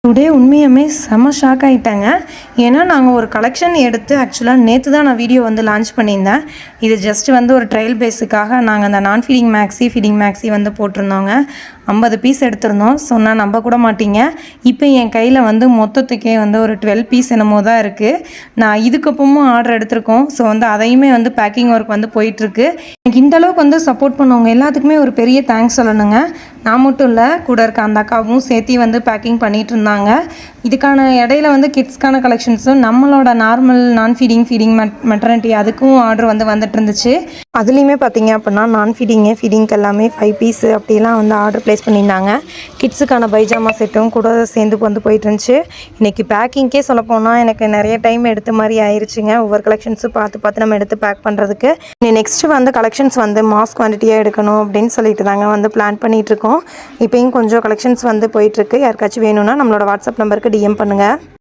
Today உண்மையுமே செம shock ஆகிட்டாங்க. ஏன்னா நாங்கள் ஒரு கலெக்ஷன் எடுத்து ஆக்சுவலாக நேற்று தான் நான் வீடியோ வந்து லான்ச் பண்ணியிருந்தேன். இது ஜஸ்ட் வந்து ஒரு ட்ரையல் பேஸுக்காக நாங்கள் அந்த நான் ஃபீடிங் மேக்ஸி வந்து போட்டிருந்தோங்க. 50 பீஸ் எடுத்திருந்தோம். சொன்னால் நம்ப கூட மாட்டீங்க, இப்போ என் கையில் வந்து மொத்தத்துக்கே வந்து ஒரு 12 பீஸ் என்னமோ தான் இருக்குது. நான் இதுக்கப்புறமும் ஆர்டர் எடுத்திருக்கோம். ஸோ வந்து அதையுமே வந்து பேக்கிங் ஒர்க் வந்து போயிட்டுருக்கு. எனக்கு இந்த அளவுக்கு வந்து சப்போர்ட் பண்ணவங்க எல்லாத்துக்குமே ஒரு பெரிய தேங்க்ஸ் சொல்லணுங்க. நான் மட்டும் இல்லை, கூட இருக்க அந்த அக்காவும் சேர்த்து வந்து பேக்கிங் பண்ணிகிட்டு இருந்தாங்க. இதுக்கான இடையில வந்து கிட்ஸ்க்கான கலெக்ஷன்ஸும் நம்மளோட நார்மல் நான் ஃபீடிங் மெட்டர்னிட்டி அதுக்கும் ஆர்டர் வந்துட்டு இருந்துச்சு. அதுலேயுமே பார்த்தீங்க அப்படின்னா நான் ஃபீடிங்க்கு எல்லாமே 5 பீஸு அப்படிலாம் வந்து ஆர்டர் ப்ளேஸ் பண்ணியிருந்தாங்க. கிட்ஸுக்கான பைஜாமா செட்டும் கூட சேர்ந்து வந்து போயிட்டு இருந்துச்சு. இன்றைக்கி பேக்கிங்கே சொல்லப்போனால் எனக்கு நிறைய டைம் எடுத்த மாதிரி ஆயிடுச்சுங்க. ஒவ்வொரு கலெக்ஷன்ஸும் பார்த்து நம்ம எடுத்து பேக் பண்ணுறதுக்கு. நெக்ஸ்ட்டு வந்து கலெக்ஷன்ஸ் வந்து மாஸ் குவான்டிட்டியாக எடுக்கணும் அப்படின்னு சொல்லிட்டு தாங்க வந்து பிளான் பண்ணிகிட்ருக்கோம். இப்போயும் கொஞ்சம் கலெக்ஷன்ஸ் வந்து போயிட்டுருக்கு. யாருக்காச்சும் வேணும்னா நம்மளோட வாட்ஸ்அப் நம்பருக்கு DM பண்ணுங்கள்.